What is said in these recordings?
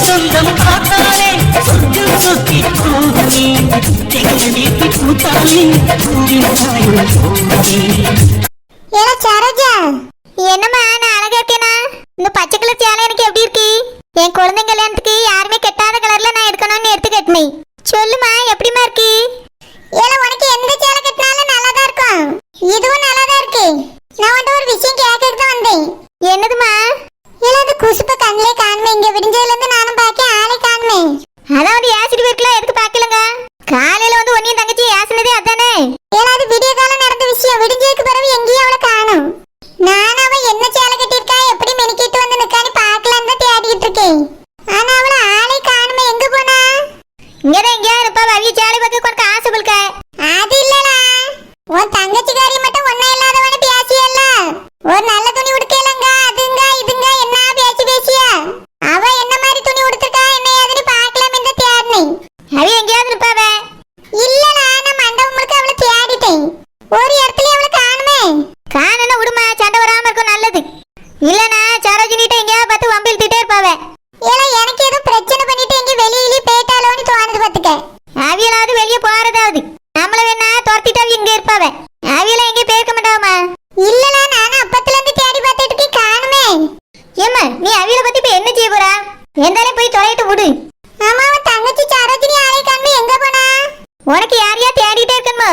சொந்தம் பார்த்தாலே சொர்க்கம் சுத்தி போகுமே எங்க வீட்டு பூத்தாலே சரோஜா என்னம்மா நான் அழகா இருக்கேனா? இந்த பச்சை கலர் சேலை எனக்கு எப்படி இருக்கு? என் குழந்தை கல்யாணத்துக்கு யாருமே கெட்டாத கலர்ல நான் எடுக்கணும்னு எடுத்து கட்டினேன். சொல்லுமா எப்படிமா இருக்கு? ஏல உனக்கு எந்த சேலை கட்டினாலும் நல்லா தான் இருக்கும். இதுவும் நல்லா தான் இருக்கு. நான் வந்து ஒரு விஷயம் கேட்கறதுக்கு தான் வந்தேன். என்னதுமா? ஏல அது குசுப்ப கண்ணிலே காணுமே. இங்க விடிஞ்சதுல இருந்து நானும் பாக்கேன் ஆளே காணுமே. அதான் வந்து ஏசிட்டு போயிருக்கலாம். எதுக்கு பாக்கலங்க? காலையில வந்து ஒன்னியும் தங்கச்சி ஏசினதே அதானே. ஏல அது விடிய காலம் நடந்த விஷயம். விடிஞ்சதுக்கு பிறகு எங்கேயும் அவளை காணும். நான் அவ என்ன சேலை கட்டிருக்கா எப்படி மெனிக்கிட்டு வந்து நிக்கான்னு பாக்கலான்னு தான் தேடிட்டு இருக்கேன். ஆனா அவளை ஆளே காணுமே. எங்க போனா? இங்கதான் எங்கயா இருப்பா. அவிய சேலை பார்க்க உனக்கு ஆசை போல்க. அது இல்லடா, உன் தங்கச்சிக்காரி மட்டும் ஒன்னா இல்லாதவன பேசியல்ல. ஒரு நல்ல துணி உடுக்கலங்க அதுங்க இதுங்க என்ன பேசி பேசியா. அவ என்ன மாதிரி துணி உடுத்துக்கா என்ன ஏதுன்னு பாக்கலாம் என்று தேடினேன். அவிய எங்கயாவது இருப்பாவ? இல்லடா, நான் மண்டபம் முழுக்க அவளை தேடிட்டேன். ஒரு இடத்துல அவளை காணுமே. காணன உடுமா, சண்டை வராம இருக்கும் நல்லது. இல்லனா சரோஜினிட்ட எங்கயா பார்த்து வம்பு இழுத்துட்டே இருப்பாவ. ஏல எனக்கு ஏதோ பிரச்சனை பண்ணிட்டு எங்க வெளியில போயிட்டாலோன்னு தோணுது பாத்துக்க. ஆவியலாவது வெளிய போறதாவது நம்மள வேணா துரத்திட்டு அவி இங்க இருப்பாவ. ஆவியல எங்க போயிருக்க மாட்டாவமா? இல்லனா நானும் அப்பத்துல இருந்து தேடி பார்த்துட்டு இருக்கேன் காணுமே. ஏம்மா நீ அவியல பத்தி இப்ப என்ன செய்ய போறா? எந்தாலே போய் தொலைட்டு விடு. ஆமா அவ தங்கச்சி சரோஜினி ஆளே காணுமே. எங்க போனா? உனக்கு யாரையா தேடிட்டே இருக்கணுமோ?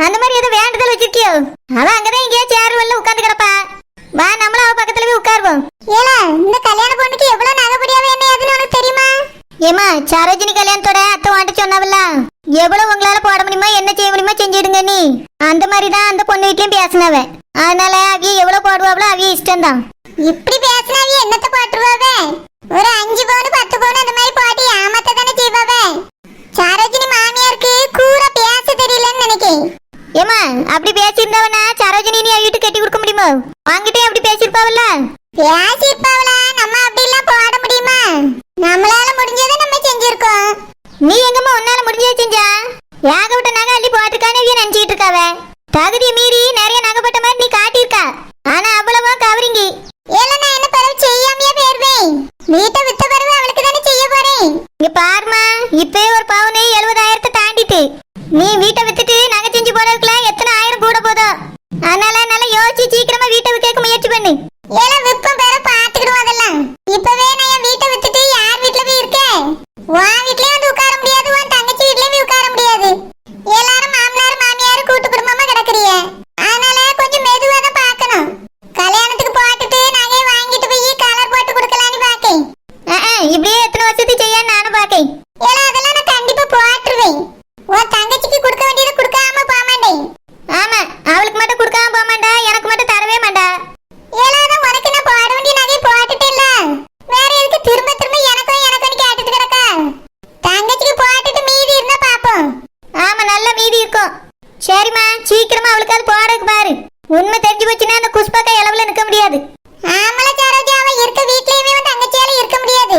அந்த மாதிரி ஏதோ வேண்டுதல் வச்சிருக்கியோ? அவ அங்கதான் எங்கேயா சேர் வல்ல உட்கார்ந்து கிடப்பா. வா நம்மளும் அவ பக்கத்துல போய் உட்காருவோம். ஏல இந்த கல்யாண பொண்ணுக்கு எவ்வளவு நகைப்படியாவே என்ன ஏதுன்னு உனக்கு தெரியுமா? ஏமா சரோஜினி கல்யாணத்தோட அத்தை வாண்ட சொன்னவல்ல, எவ்வளவு உங்களால போட முடியுமா என்ன செய்ய முடியுமா செஞ்சிடுங்க நீ. அந்த மாதிரி தான் அந்த பொண்ணு வீட்லயும் பேசினவ. அதனால அவிய எவ்வளவு போடுவாங்களோ அவிய இஷ்டம் தான். இப்படி பேசினா அவிய என்னத்தை போட்டுருவாவே? ஒரு 5 பவுன் 10 பவுன் அந்த மாதிரி போட்டு ஏமாத்த தானே செய்வாவே. சரோஜினி மாமியாருக்கு கூட பேச தெரியலன்னு நினைக்கிறேன். ஏமா அப்படி பேசியிருந்தவனா சரோஜினி நீ வீட்டு கட்டி கொடுக்க முடியுமா? வாங்கிட்டே அப்படி பேசியிருப்பாவல்ல. பேசியிருப்பாவல, நம்ம அப்படி எல்லாம் போட முடியுமா? நம்மளால முடிஞ்சதை நம்ம செஞ்சிருக்கோம். நீ எங்கம்மா உன்னால முடிஞ்சதை செஞ்சா? ஏகப்பட்ட நகை அள்ளி போட்டிருக்கான்னு நினைச்சிட்டு இருக்காவ. தகுதியை மீறி நிறைய நகைப்பட்ட மாதிரி நீ காட்டியிருக்கா. ஆனா அவ்வளவோ கவரிங்கி. ஏல நான் என்ன பிறகு செய்யாமையா போயிருவேன்? வீட்டை வித்த பிறகு அவளுக்கு தானே செய்ய போறேன். இங்க பாருமா, இப்பவே ஒரு பவுனு 70,000 தாண்டிட்டு நீ வீட்டை வித்துட்டு நகை செஞ்சு போறதுக்குலாம் எத்தனை ஆயிரம் கூட போதும். அதனால நல்லா யோசிச்சு சீக்கிரமா வீட்டை விற்க முயற்சி பண்ணு. ஏல விப்பம் பேர பாத்துக்கிடுவோம் அதெல்லாம். இப்பவே நான் என் வீட்டை வித்துட்டு யார் வீட்டுல போய் இருக்கேன்? உன் வீட்லயே வந்து உட்கார முடியாது, உன் தங்கச்சி வீட்லயே போய் உட்கார முடியாது. எல்லாரும் மாமனார் மாமியார் கூட்டு குடும்பமா கிடக்குறிய. அதனால கொஞ்சம் மெதுவா தான் பார்க்கணும். கல்யாணத்துக்கு போட்டுட்டு நகையை வாங்கிட்டு போய் கலர் போட்டு கொடுக்கலான்னு பாக்கேன். இப்படியே எத்தனை வருஷத்துக்கு செய்ய நானும் பாக்கேன். ஏல அதெல்லாம் நான் கண்டிப்பா போட்டுருவேன். உன் தங்கச்சிக்கு கொடுக்க வேண்டியதை கொடுக்காம போக மாட்டேன். ஆமா அவளுக்கு மட்டும் கொடுக்காம போக மாட்டா, எனக்கு மட்டும் தரவே மாட்டா. ஏலாத உனக்கு நான் போட வேண்டிய நகை போட்டுட்டேன்ல, வேற எதுக்கு திரும்ப திரும்ப எனக்கும் கேட்டுட்டு கிடக்க? தங்கச்சிக்கு போட்டுட்டு மீதி இருந்தா பாப்போம். ஆமா நல்ல மீதி இருக்கும். சரிம்மா சீக்கிரமா அவளுக்கு அது போறதுக்கு பாரு. உண்மை தெரிஞ்சு போச்சுன்னா அந்த குஷ்பாக்கா இளவுல நிக்க முடியாது. ஆமல சரோஜா அவ இருக்க வீட்லயுமே உன் தங்கச்சியால இருக்க முடியாது.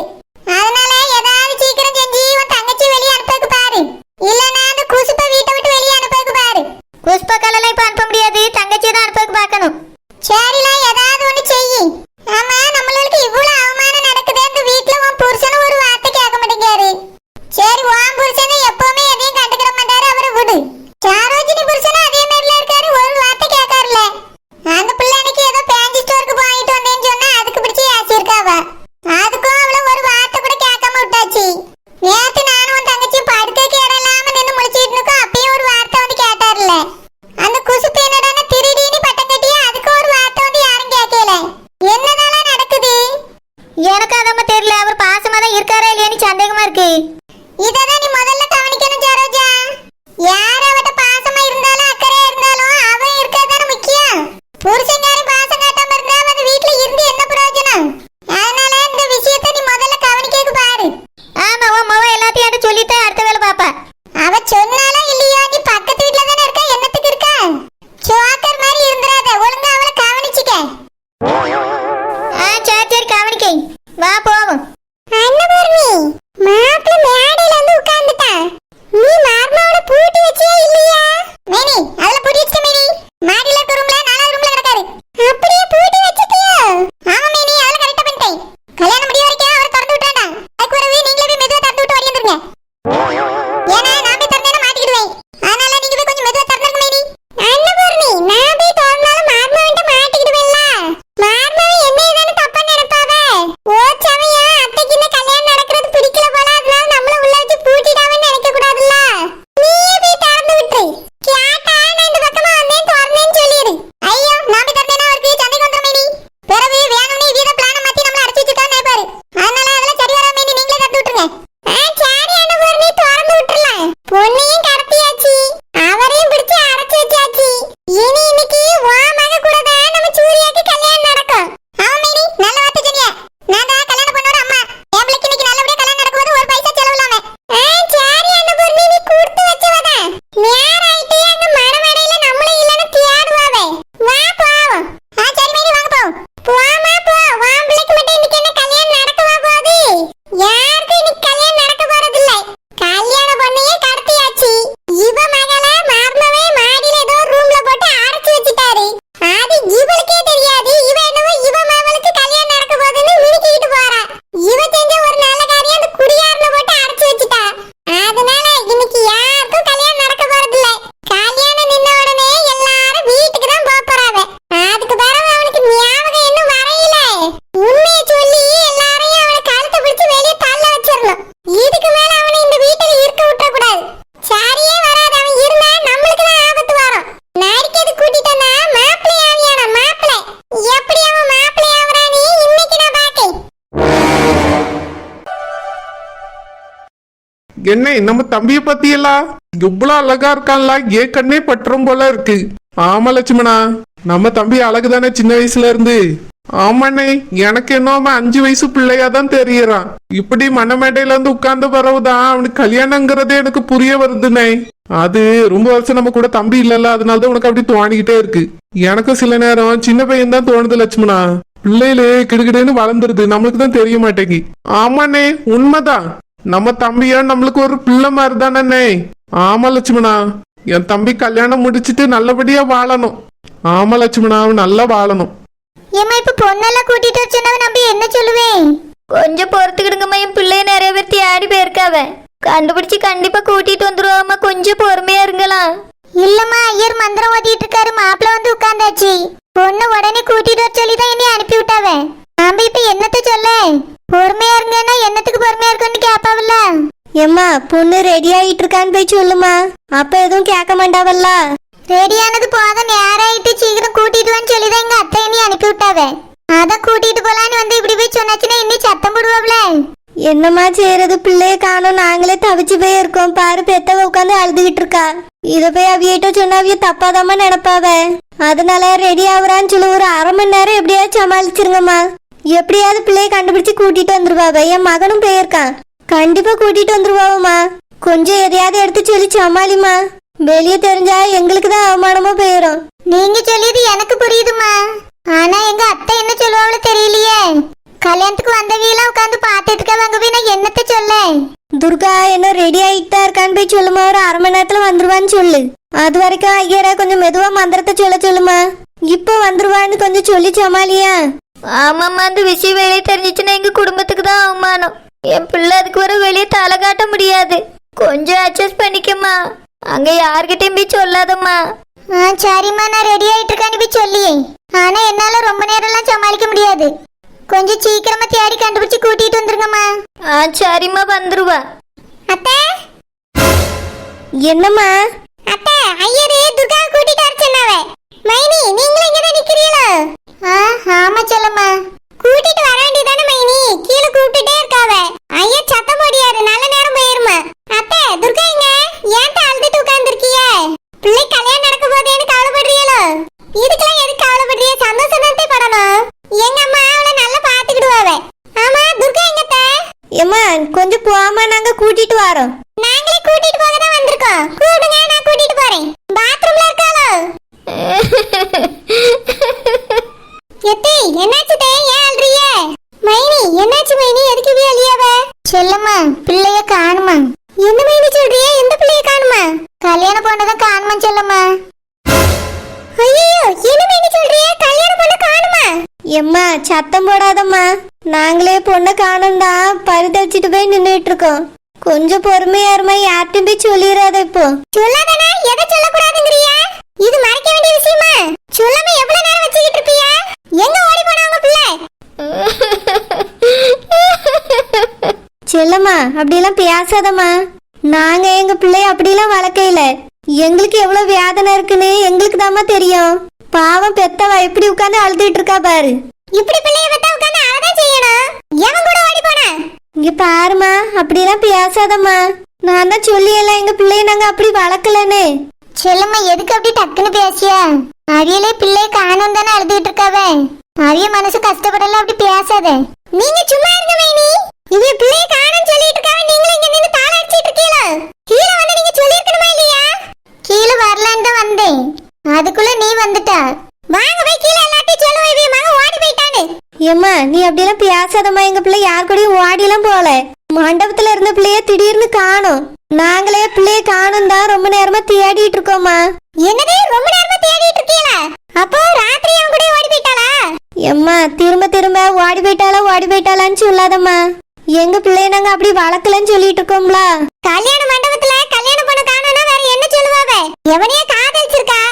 அதனால ஏதாவது சீக்கிரம் செஞ்சு உன் தங்கச்சி வெளியே அனுப்பதுக்கு பாரு. இல்லனா அந்த குஷ்பா வீட்டை விட்டு வெளியே அனுப்பதுக்கு பாரு. குஷ்பாக்கால இப்ப அனுப்ப முடியாது, தங்கச்சியை தான் அனுப்பதுக்கு பார்க்கணும். சரில ஏதாவது ஒண்ணு செய்யி. ஆமா நம்மளுக்கு இவ்வளவு அவமானம் நடக்குது. இந்த வீட்ல உன் புருஷன் ஒரு வார்த்தை கேட்க மாட்டேங்காரு. சரி உன் புருஷனை எப்பவுமே எதையும் கண்டுக்கிற மாட்டாரு, அவரை விடு. சரோஜினி புருஷனும் அதே மாதிரில இருக்காரு, ஒரு வார்த்தை கேட்காருல. அந்த பிள்ளைக்கு ஏதோ பேஞ்சி ஸ்டோருக்கு வாங்கிட்டு வந்தேன்னு சொன்னா அதுக்கு பிடிச்சி ஆசிருக்காவ. அதுக்கும் அவள ஒரு வார்த்தை கூட கேட்காம விட்டாச்சு. நேத்து நானும் உன் தங்கச்சி படுக்கைக்கு இடம் இல்லாம நின்று முடிச்சிட்டு இருக்கோம். அப்பயும் ஒரு வார்த்தை வந்து கேட்டாருல. அந்த குசுப்பு என்னடான திருடின்னு பட்டம் கட்டியா அதுக்கு ஒரு வார்த்தை வந்து யாரும் கேட்கல. என்னதாலாம் நடக்குது? எனக்கு அதமா தெரியல. அவர் பாசமா தான் இருக்காரா இல்லையான்னு சந்தேகமா இருக்கு. இததான் நீ முதல்ல கவனிக்கணும் சரோஜா. யார் அவட்ட பாசமா இருந்தாலும் அக்கறையா இருந்தாலும் அவன் இருக்கறதான முக்கியம். புருஷன்காரன் பாசம் காட்டாம இருந்தா அந்த வீட்ல இருந்து என்ன பிரயோஜனம்? அதனால இந்த விஷயத்தை நீ முதல்ல கவனிக்கக்கு பாரு. ஆமா உன் மவ எல்லாத்தையும் என்கிட்ட சொல்லிட்டு அடுத்த வேலை பாப்பா. அவ சொன்னாலும் இல்லையோ நீ பக்கத்து வீட்ல தானே இருக்க, என்னத்துக்கு இருக்க? சோக்கர் மாதிரி இருந்துறாத, ஒழுங்கா அவளை கவனிச்சுக்க. சரி கவனிக்க. வா போவோம். அண்ணபூர்ணி மாப்பிள்ளை மேடையில வந்து உட்கார்ந்து என்ன நம்ம தம்பிய பத்தியெல்லாம் இவ்வளவு அழகா இருக்கான்ல ஏன் கண்ணே பற்றும் போல இருக்கு. ஆமா லட்சுமணா, நம்ம தம்பி அழகுதானே சின்ன வயசுல இருந்து. ஆமாண்ணே, எனக்கு என்ன அவன் 5 வயசு பிள்ளையாதான் தெரியறான். இப்படி மணமேடையில இருந்து உட்கார்ந்த பிறகுதான் அவனுக்கு கல்யாணங்கிறதே எனக்கு புரிய வருதுண்ணே. அது ரொம்ப வருஷம் நம்ம கூட தம்பி இல்லல்ல, அதனாலதான் உனக்கு அப்படி தோணிக்கிட்டே இருக்கு. எனக்கும் சில நேரம் சின்ன பையன் தான் தோணுது லட்சுமணா. பிள்ளைகளே கிடுகிடுன்னு வளர்ந்துருது, நம்மளுக்கு தான் தெரிய மாட்டேங்கி. ஆமாண்ணே, உண்மைதான். நம்ம தம்பியா நம்மளுக்கு ஒரு பிள்ளை மாதிரி தானே. ஆமா லட்சுமணா, என் தம்பி கல்யாணம் முடிச்சிட்டு நல்லபடியா வாழணும். ஆமா லட்சுமணா, அவன் நல்லா வாழணும். ஏமா இப்ப பொண்ணெல்லாம் கூட்டிட்டு வர சொன்னவ நம்பி என்ன சொல்லுவேன்? கொஞ்சம் பொறுத்துக்கிடுங்கம்மா, என் பிள்ளைய நிறைய பேர் தேடி போயிருக்காவ. கண்டுபிடிச்சு கண்டிப்பா கூட்டிட்டு வந்துருவாமா, கொஞ்சம் பொறுமையா இருங்களாம். இல்லம்மா, ஐயர் மந்திரம் ஓதிட்டு இருக்காரு, மாப்பிள்ள வந்து உட்கார்ந்தாச்சு. பொண்ணு உடனே கூட்டிட்டு வர சொல்லிதான் என்னை அனுப்பி விட்டாவ. நாம இப்ப என்னத்த சொல்ல? பொறுமையா இருங்கன்னா என்னத்துக்கு பொறுமையா இருக்குன்னு கேப்பாவில்ல. ஏம்மா, பொண்ணு ரெடி ஆயிட்டு இருக்கான்னு போய் சொல்லுமா, அப்ப எதுவும் கேட்க மாட்டாவல்ல. ரெடியானது போத நேரம் ஆயிட்டு, சீக்கிரம் கூட்டிட்டு வான்னு சொல்லிதான் எங்க அத்தை என்னை அனுப்பி விட்டாவ. அதான் கூட்டிட்டு போலான்னு வந்து இப்படி போய் சொன்னாச்சுன்னா இன்னும் சத்தம் போடுவாப்ல. என்னம்மா செய்யறது, பிள்ளைய காணோம், நாங்களே தவிச்சு போய் இருக்கோம். பாரு, பெத்தவ உட்காந்து அழுதுகிட்டு இருக்கா. இத போய் அவியிட்ட சொன்னா அவிய தப்பாதாம்மா நினைப்பாவ. அதனால ரெடி ஆகுறான்னு சொல்லி ஒரு 1/2 மணி நேரம் எப்படியாவது சமாளிச்சிருங்கம்மா. எப்படியாவது பிள்ளைய கண்டுபிடிச்சு கூட்டிட்டு வந்துருவாவ. என் மகனும் போயிருக்கான், கண்டிப்பா கூட்டிட்டு வந்துருவாவம்மா. கொஞ்சம் எதையாவது எடுத்து சொல்லி சமாளிமா. வெளியே தெரிஞ்சா எங்களுக்கு தான் அவமானமா போயிடும். நீங்க சொல்லியது எனக்கு புரியுதுமா, ஆனா எங்க அத்தை என்ன சொல்லுவாங்களோ தெரியலையே. கல்யாணத்துக்கு வந்தவீலாம் உட்காந்து பாத்துட்டு இருக்காங்க, போய் நான் என்னத்த சொல்ல? துர்கா என்ன ரெடி ஆயிட்டு தான் இருக்கான்னு போய் சொல்லுமா, ஒரு 1/2 மணி நேரத்துல வந்துருவான்னு சொல்லு. அது வரைக்கும் ஐயரா கொஞ்சம் மெதுவா மந்திரத்தை சொல்லுமா. இப்போ வந்துருவான்னு கொஞ்சம் சொல்லி சமாளியா. ஆமாம்மா, அந்த விஷயம் வெளியே தெரிஞ்சிச்சுன்னா எங்க குடும்பத்துக்கு தான் அவமானம். என் பிள்ளை அதுக்கு வர வெளியே தலை காட்ட முடியாது. கொஞ்சம் அட்ஜஸ்ட் பண்ணிக்கம்மா, அங்க யார்கிட்டயும் போய் சொல்லாதம்மா. சரிம்மா, நான் ரெடி ஆயிட்டு இருக்கான்னு போய் சொல்லியே. ஆனா என்னால ரொம்ப நேரம்லாம் சமாளிக்க முடியாது. கொஞ்சம் சீக்கிரமா தேடி கண்டுபிடிச்சு கூட்டிட்டு வந்துருங்கம்மா. சரிம்மா, வந்துருவா. அத்தை, என்னம்மா? அத்தை, ஐயரே துர்கா கூட்டிட்டு வர சொன்னாவே. மைனி, நீங்களும் இங்க தான் நிக்கிறீங்களா? ஆமா செல்லம்மா. கூட்டிட்டு வர வேண்டியதானே மைனி, கீழே கூப்பிட்டுட்டே இருக்காவே. ஐயா சத்தம் போடியாரு, நல்ல நேரம் போயிருமா. அத்தை, துர்கா இங்க ஏன் அழுதுட்டு உட்கார்ந்துருக்கிய? பிள்ளை கல்யாணம் நடக்க போதேன்னு கவலைப்படுறீங்களோ? இதுக்கெல்லாம் எதுக்கு கவலைப்படுறிய? சந்தோஷம் தான் படணும். எங்க அம்மா அவளை நல்லா பாத்துக்கிடுவாவே. ஆமா, துர்கா எங்கத்த? ஏம்மா, கொஞ்சம் போமா, நாங்க கூட்டிட்டு வரோம். நாங்களே கூட்டிட்டு போக தான் வந்திருக்கோம். கூடுங்க, நான் கூட்டிட்டு போறேன். பாத்ரூம்ல இருக்காளோ? எத்தே, என்னாச்சு தே, ஏன் அழுறிய? மைனி, என்னாச்சு மைனி, எதுக்கு இப்படி அழியாவ? செல்லம்மா, பிள்ளைய காணுமா? என்ன மைனி சொல்றிய? எந்த பிள்ளைய காணுமா? கல்யாணம் பொண்ணத காணுமா செல்லம்மா? ஐயோ, என்ன மைனி சொல்றிய? கல்யாணம் பொண்ண காணுமா? எம்மா, சத்தம் போடாதம்மா. நாங்களே பொண்ணை காணும் தான் பரிதளிச்சுட்டு போய் நின்றுட்டு இருக்கோம். கொஞ்சம் பொறுமையா இருமா, யார்ட்டும் போய் சொல்லிடாத. இப்போ சொல்லாதானே, எதை சொல்லக்கூடாதுங்கறியா? இது மறைக்க வேண்டிய விஷயமா? சொல்லாம எவ்வளவு நேரம் வச்சுக்கிட்டு இருப்பியா? எங்க ஓடி போனா உங்க பிள்ளை? செல்லம்மா, அப்படிலாம் பேசாதம்மா. நாங்க எங்க பிள்ளைய அப்படிலாம் வளர்க்கையில எங்களுக்கு எவ்வளவு வேதனை இருக்குன்னு எங்களுக்கு தாம்மா தெரியும். பாவம் பெத்தவ இப்படி உட்காந்து அழுதுட்டு இருக்கா பாரு. இப்படி பிள்ளைய வந்தா உட்கார்ந்து அழதான் செய்யணும். எவன் கூட ஓடி போனா? இங்க பாருமா, அப்படிலாம் பேசாதம்மா. நான் தான் சொல்லியெல்லாம் எங்க பிள்ளைய நாங்க அப்படி வளர்க்கலன்னு. செல்லம்மா, எதுக்கு அப்படி டக்குன்னு பேசியா? அவியலே பிள்ளைய காணும் தானே அழுதுகிட்டு இருக்காவே. அவிய மனசு கஷ்டப்படல, அப்படி பேசாத. நீங்க சும்மா இருங்க மைனி. இவ பிள்ளைய காணும் சொல்லிட்டு இருக்காவே, நீங்க இங்க நின்னு தாள அடிச்சிட்டு இருக்கீங்களா? கீழ வந்து நீங்க சொல்லிருக்கணுமா இல்லையா? கீழ வரலான்னு தான் வந்தேன், அதுக்குள்ள நீ வந்துட்டா. வாங்க போய் கீழ எல்லாத்தையும் சொல்லுவோம். இவ மகன் ஓடி போயிட்டானு. ஏம்மா, நீ அப்படியெல்லாம் பேசாதம்மா. எங்க பிள்ளை யார் கூடயும் ஓடிலாம் போல. மண்டபத்துல இருந்த பிள்ளைய திடீர்னு காணும். நாங்களே பிள்ளைய காணும் தான் ரொம்ப நேரமா தேடிட்டு இருக்கோம்மா. என்னதே ரொம்ப நேரமா தேடிட்டு இருக்கீங்களா? அப்போ ராத்திரி அவன் கூட ஓடி போயிட்டாளா? எம்மா, திரும்ப திரும்ப ஓடி போயிட்டாளான்னு சொல்லாதம்மா. எங்க பிள்ளைய நாங்க அப்படி வளர்க்கலன்னு சொல்லிட்டு இருக்கோம்ல. கல்யாண மண்டபத்துல கல்யாணம் பண்ண காணோம்னா வேற என்ன சொல்லுவாவ? எவனையே காதலிச்சிருக்கா,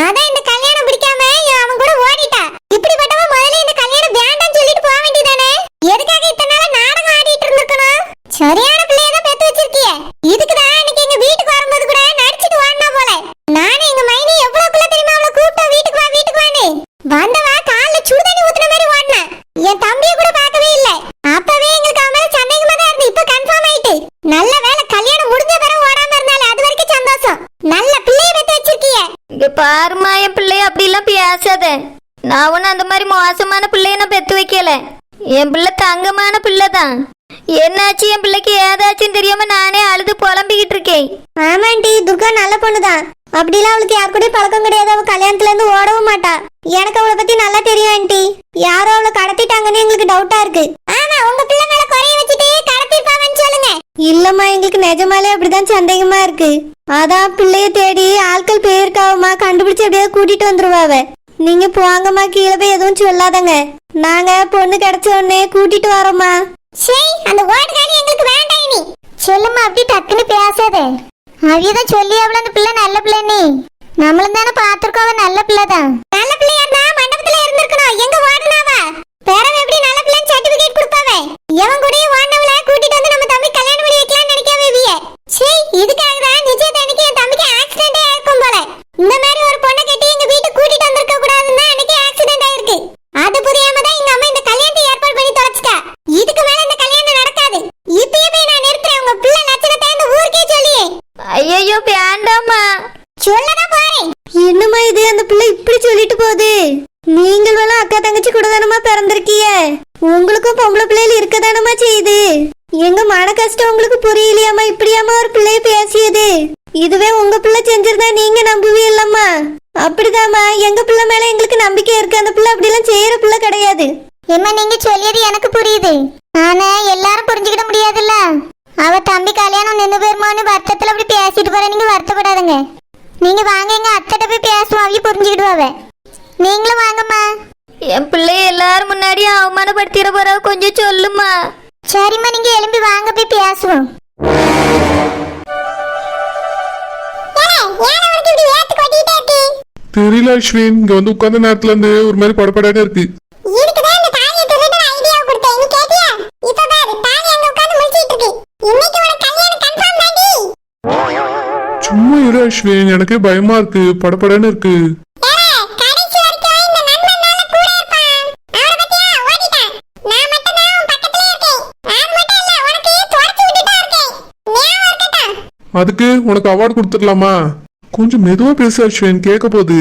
அதான் இந்த கல்யாணம் பிடிக்காம அவன் கூட ஓடிட்டா. இப்படிப்பட்டவ முதல்ல இந்த கல்யாணம் வேண்டாம்னு சொல்லிட்டு போக வேண்டியதானே? எதுக்காக இத்தனை நாளா நாடகம் ஆடிட்டு இருந்திருக்கணும்? சரியான பிள்ளைய தான் பெத்து வச்சிருக்கிய. இதுக்குதான் இன்னைக்கு எங்க வீட்டுக்கு வரும்போது கூட நடிச்சிட்டு வாடினா போல. நானும் எங்க மைனி எவ்வளவுக்குள்ள தெரியுமா அவளை கூப்பிட்டோம், வீட்டுக்கு வான்னு. வந்தவா கால்ல சுடுதண்ணி ஊத்துன மாதிரி ஓடினா. என் தம்பிய கூட பார்க்கவே இல்லை. அப்பவே எங்களுக்கு அவன் மேல சந்தேகமா தான் இருந்து, இப்ப கன்ஃபார்ம் ஆயிட்டு. நல்ல வேலை கல்யாணம் பாருமா என் பிள்ளைய அப்படிலாம் பேசாத. நான் ஒன்றும் அந்த மாதிரி மோசமான பிள்ளைய நான் பெத்து வைக்கல. என் பிள்ளை தங்கமான பிள்ளை தான். என்னாச்சு என் பிள்ளைக்கு ஏதாச்சும் தெரியாம நானே அழுது புலம்பிக்கிட்டு இருக்கேன். ஆமாண்டி, துர்கா நல்ல பொண்ணுதான். அப்படிலாம் அவளுக்கு யார் கூட பழக்கம் கிடையாது. அவ கல்யாணத்துல இருந்து ஓடவும் மாட்டா. எனக்கு அவளை பத்தி நல்லா தெரியும் ஆண்டி. யாரோ அவளை கடத்திட்டாங்கன்னு எங்களுக்கு டவுட்டா இருக்கு. ஆமா, உங்க பிள்ளை மேல குறைய வச்சுட்டு கடத்திருப்பாங்கன்னு சொல்லுங்க. இல்லம்மா, எங்களுக்கு நிஜமாலே அப்படிதான் சந்தேகமா இருக்கு. அதான் பிள்ளைய தேடி ஆட்கள் போயிருக்காவமா, கண்டுபிடிச்சு எப்படியாவது கூட்டிட்டு வந்துருவாவ. நீங்க போங்கம்மா, கீழே போய் எதுவும் சொல்லாதங்க. நாங்க பொண்ணு கிடைச்ச உடனே கூட்டிட்டு வரோம்மா. சரி, அந்த ஓட்டுக்காரி எங்களுக்கு வேண்டாம். நீ சொல்லுமா, அப்படி டக்குன்னு பேசாத. அவியதான் சொல்லி அவள அந்த பிள்ளை நல்ல பிள்ளை. நீ நம்மளும் தானே பாத்துருக்கோம், அவ நல்ல பிள்ளைதான். நல்ல பிள்ளையா இருந்தா மண்டபத்துல இருந்திருக்கணும். எங்க ஓடுனாவா? பேரவ எப்படி நல்ல பிள்ளைன்னு சர்டிபிகேட் கொடுப்பாவே? எவன் கூடயே ஓடுனவளை கூட்டிட்டு வந்து நம்ம தம்பி கல்யாணம் பண்ணி வைக்கலாம்னு நினைக்காவே விய. சரி, இதுக்காக தான் நிச்சயத்தன்னைக்கு என் தம்பிக்கு ஆக்சிடென்டே ஆயிருக்கும் போல. இந்த மாதிரி ஒரு பொண்ணை கட்டி எங்க வீட்டுக்கு கூட்டிட்டு வந்திருக்க கூடாதுன்னு அன்னைக்கு ஆக்சிடென்ட் ஆயிருக்கு. அது புரியாம தான் எங்க அம்மா இந்த கல்யாணத்தை ஏற்பாடு பண்ணி தொலைச்சிட்டா. இதுக்கு மேல இந்த கல்யாணம் நடக்காது. இப்பயே போய் நான் நிறுத்துறேன். உங்க பிள்ளை லட்சணத்தை இந்த ஊருக்கே சொல்லியே. ஐயோ வேண்டாமா, சொல்லதான் போறேன். என்னம்மா இது, அந்த பிள்ளை இப்படி சொல்லிட்டு போகுது? நீங்கள் வேணா அக்கா தங்கச்சி கூட தானமா பிறந்திருக்கீங்க. உங்களுக்கும் பொம்பளை பிள்ளைகள் இருக்கதானமா செய்யுது. எங்க மன கஷ்டம் உங்களுக்கு புரியலையாமா? இப்படியாமா ஒரு பிள்ளைய பேசியது? இதுவே உங்க பிள்ளை செஞ்சிருந்தா நீங்க நம்புவீல்லம்மா? அப்படிதாம்மா, எங்க பிள்ளை மேல எங்களுக்கு நம்பிக்கை இருக்கு. அந்த பிள்ளை அப்படிலாம் செய்யற பிள்ளை கிடையாது. என்ன நீங்க சொல்லியது எனக்கு புரியுது. ஆனா எல்லாரும் புரிஞ்சுக்கிட முடியாதுல்ல. அவ தம்பி கல்யாணம் நின்று போயிருமான்னு வருத்தத்துல அப்படி பேசிட்டு போற. நீங்க வருத்தப்படாதுங்க. நீங்க வாங்க, எங்க அத்தைட்ட போய் பேசுவோம். அவைய புரிஞ்சுக்கிடுவாவ. நீங்களும் வாங்கம்மா. என் பிள்ளைய எல்லாரும் முன்னாடி அவமானப்படுத்திட போற, கொஞ்சம் சொல்லுமா. சரிம்மா, நீங்க எழும்பி வாங்க, போய் பேசுவோம். தெரியல அஸ்வின், இங்க வந்து உட்கார்ந்த நேரத்துல இருந்து ஒரு மாதிரி படப்படாத இருக்கு. சும்மா இரு அஸ்வின், எனக்கே பயமா இருக்கு, படப்படன்னு இருக்கு. அதுக்கு உனக்கு அவார்டு கொடுத்துடலாமா? கொஞ்சம் மெதுவா பேசு அஸ்வின், கேட்க போகுது.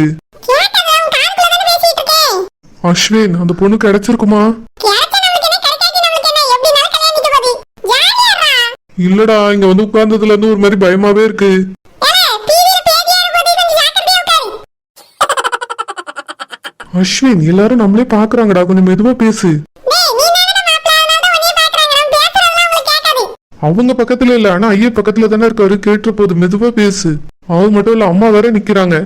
அஸ்வின், அந்த பொண்ணு கிடைச்சிருக்குமா? இல்லடா, இங்க வந்து உட்கார்ந்ததுல இருந்து ஒரு மாதிரி பயமாவே இருக்கு. அஸ்வின், எல்லாரும் நம்மளே பாக்குறாங்கடா, கொஞ்சம் மெதுவா பேசு. அவங்க பக்கத்துல இல்ல, ஆனா ஐயா பக்கத்துல தானே இருக்காரு, கேட்டு போது, மெதுவா பேசு. அவங்க மட்டும் இல்ல, அம்மா வேற நிக்கிறாங்க.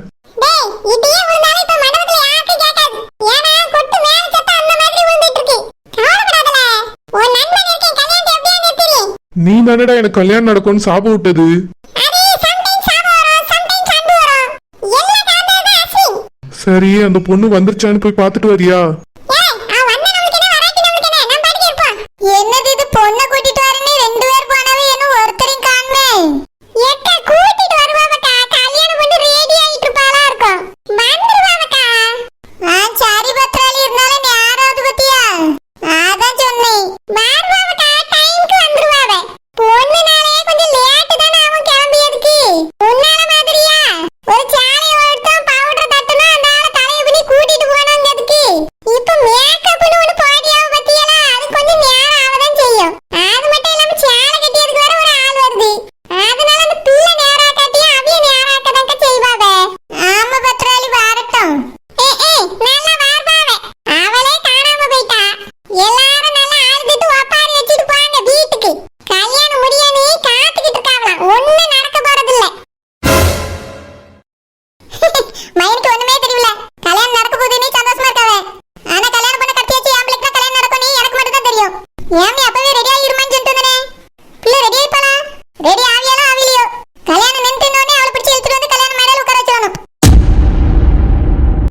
நீ தானடா எனக்கு கல்யாணம் நடக்கும்னு சாபம் விட்டது. சரி, அந்த பொண்ணு வந்துருச்சான்னு போய் பாத்துட்டு வரியா?